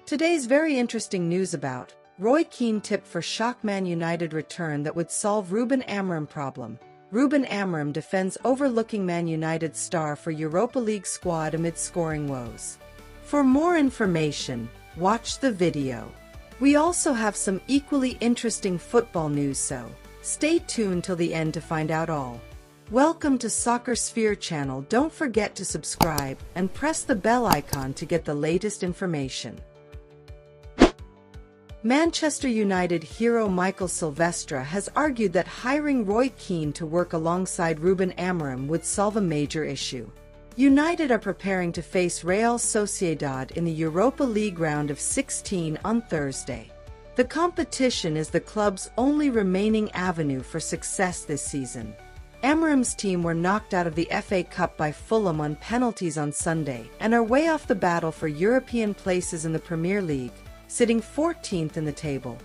Today's very interesting news about Roy Keane tipped for shock Man United return that would solve Ruben Amorim problem. Ruben Amorim defends overlooking Man United star for Europa League squad amid scoring woes. For more information, watch the video. We also have some equally interesting football news, so stay tuned till the end to find out all. Welcome to Soccer Sphere channel. Don't forget to subscribe and press the bell icon to get the latest information. Manchester United hero Mikael Silvestre has argued that hiring Roy Keane to work alongside Ruben Amorim would solve a major issue. United are preparing to face Real Sociedad in the Europa League round of 16 on Thursday. The competition is the club's only remaining avenue for success this season. Amorim's team were knocked out of the FA Cup by Fulham on penalties on Sunday and are way off the battle for European places in the Premier League, sitting 14th in the table.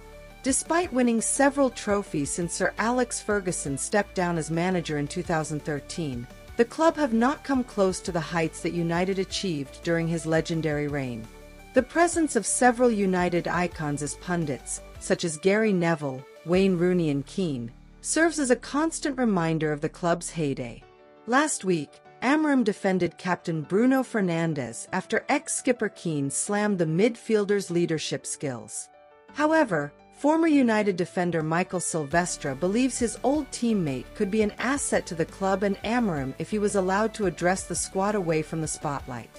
Despite winning several trophies since Sir Alex Ferguson stepped down as manager in 2013, the club have not come close to the heights that United achieved during his legendary reign. The presence of several United icons as pundits, such as Gary Neville, Wayne Rooney and Keane, serves as a constant reminder of the club's heyday. Last week, Amorim defended captain Bruno Fernandes after ex-skipper Keane slammed the midfielder's leadership skills. However, former United defender Mikael Silvestre believes his old teammate could be an asset to the club and Amorim if he was allowed to address the squad away from the spotlight.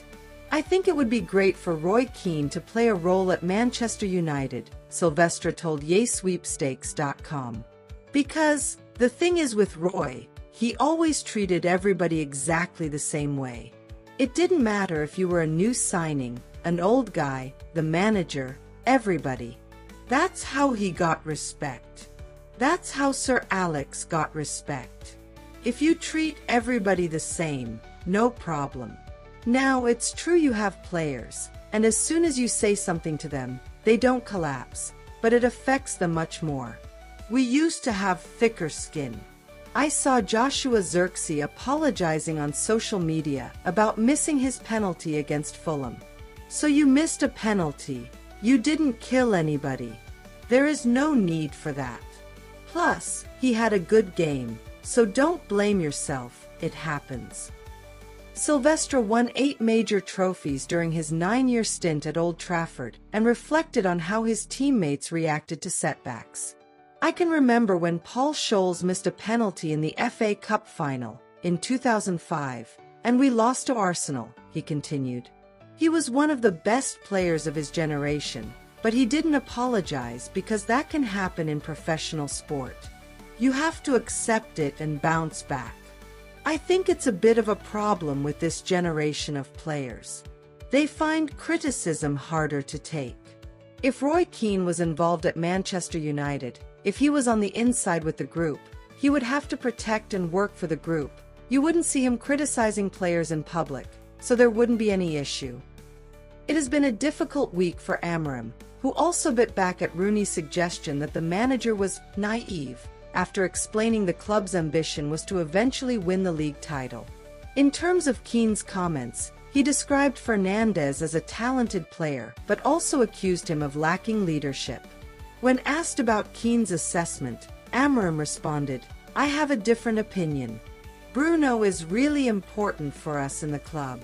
"I think it would be great for Roy Keane to play a role at Manchester United," Silvestre told YaySweepstakes.com. "Because the thing is with Roy, he always treated everybody exactly the same way. It didn't matter if you were a new signing, an old guy, the manager, everybody. That's how he got respect. That's how Sir Alex got respect. If you treat everybody the same, no problem. Now, it's true you have players, and as soon as you say something to them, they don't collapse, but it affects them much more. We used to have thicker skin. I saw Joshua Zirkzee apologizing on social media about missing his penalty against Fulham. So you missed a penalty. You didn't kill anybody. There is no need for that. Plus, he had a good game, so don't blame yourself, it happens." Silvestre won 8 major trophies during his 9-year stint at Old Trafford and reflected on how his teammates reacted to setbacks. "I can remember when Paul Scholes missed a penalty in the FA Cup final in 2005, and we lost to Arsenal," he continued. "He was one of the best players of his generation, but he didn't apologize because that can happen in professional sport. You have to accept it and bounce back. I think it's a bit of a problem with this generation of players. They find criticism harder to take. If Roy Keane was involved at Manchester United, if he was on the inside with the group, he would have to protect and work for the group. You wouldn't see him criticizing players in public, so there wouldn't be any issue." It has been a difficult week for Amorim, who also bit back at Rooney's suggestion that the manager was naive after explaining the club's ambition was to eventually win the league title. In terms of Keane's comments, he described Fernandes as a talented player but also accused him of lacking leadership. When asked about Keane's assessment, Amorim responded, "I have a different opinion. Bruno is really important for us in the club.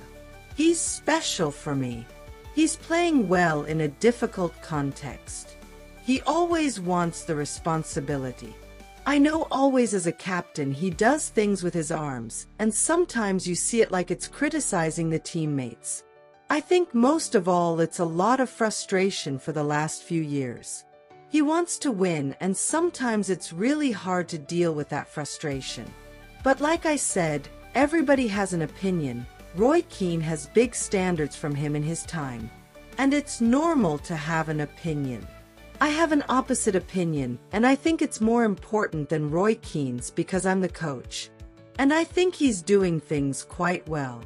He's special for me. He's playing well in a difficult context. He always wants the responsibility. I know always as a captain he does things with his arms, and sometimes you see it like it's criticizing the teammates. I think most of all it's a lot of frustration for the last few years. He wants to win, and sometimes it's really hard to deal with that frustration. But like I said, everybody has an opinion. Roy Keane has big standards from him in his time. And it's normal to have an opinion. I have an opposite opinion, and I think it's more important than Roy Keane's because I'm the coach. And I think he's doing things quite well."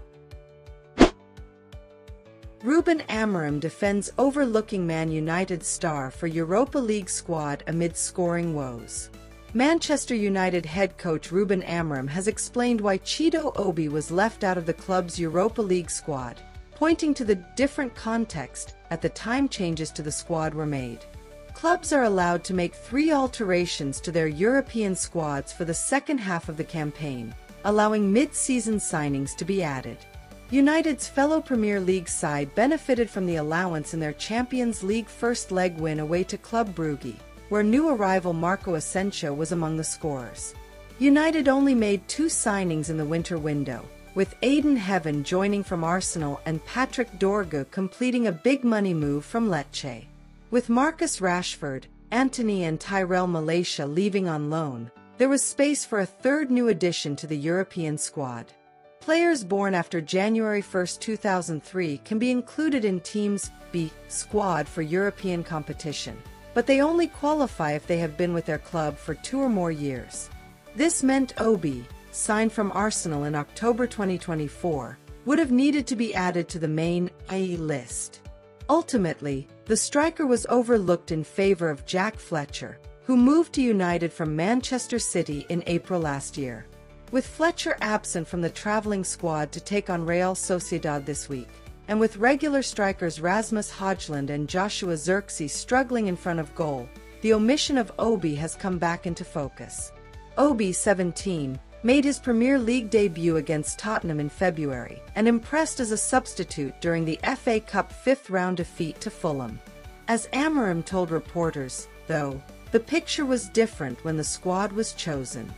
Ruben Amorim defends overlooking Man United star for Europa League squad amid scoring woes. Manchester United head coach Ruben Amorim has explained why Chido Obi was left out of the club's Europa League squad, pointing to the different context at the time changes to the squad were made. Clubs are allowed to make 3 alterations to their European squads for the second half of the campaign, allowing mid-season signings to be added. United's fellow Premier League side benefited from the allowance in their Champions League first leg win away to Club Brugge, where new arrival Marco Asensio was among the scorers. United only made 2 signings in the winter window, with Aiden Heaven joining from Arsenal and Patrick Dorgu completing a big money move from Lecce. With Marcus Rashford, Antony and Tyrell Malacia leaving on loan, there was space for a third new addition to the European squad. Players born after January 1, 2003 can be included in Teams B squad for European competition, but they only qualify if they have been with their club for 2 or more years. This meant Obi, signed from Arsenal in October 2024, would have needed to be added to the main A list. Ultimately, the striker was overlooked in favor of Jack Fletcher, who moved to United from Manchester City in April last year. With Fletcher absent from the travelling squad to take on Real Sociedad this week, and with regular strikers Rasmus Højlund and Joshua Zirkzee struggling in front of goal, the omission of Obi has come back into focus. Obi, 17, made his Premier League debut against Tottenham in February and impressed as a substitute during the FA Cup 5th round defeat to Fulham. As Amorim told reporters, though, the picture was different when the squad was chosen.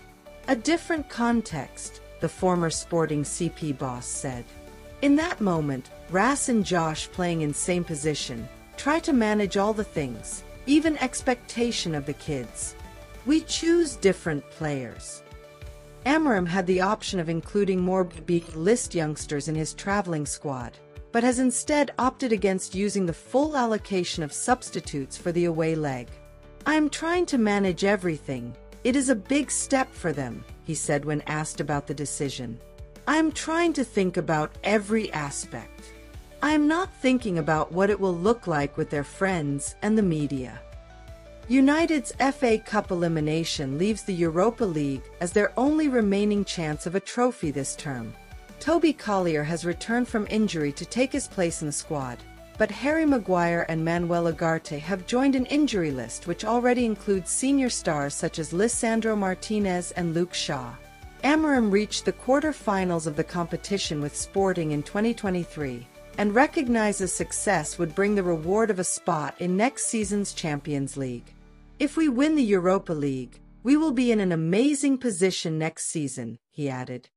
A different context, the former Sporting CP boss said. In that moment, Ras and Josh playing in same position, try to manage all the things, even expectation of the kids. We choose different players. Amorim had the option of including more B-list youngsters in his travelling squad, but has instead opted against using the full allocation of substitutes for the away leg. "I'm trying to manage everything. It is a big step for them," he said when asked about the decision. "I'm trying to think about every aspect. I'm not thinking about what it will look like with their friends and the media." United's FA Cup elimination leaves the Europa League as their only remaining chance of a trophy this term. Toby Collier has returned from injury to take his place in the squad, but Harry Maguire and Manuel Ugarte have joined an injury list which already includes senior stars such as Lisandro Martinez and Luke Shaw. Amorim reached the quarter-finals of the competition with Sporting in 2023, and recognizes success would bring the reward of a spot in next season's Champions League. "If we win the Europa League, we will be in an amazing position next season," he added.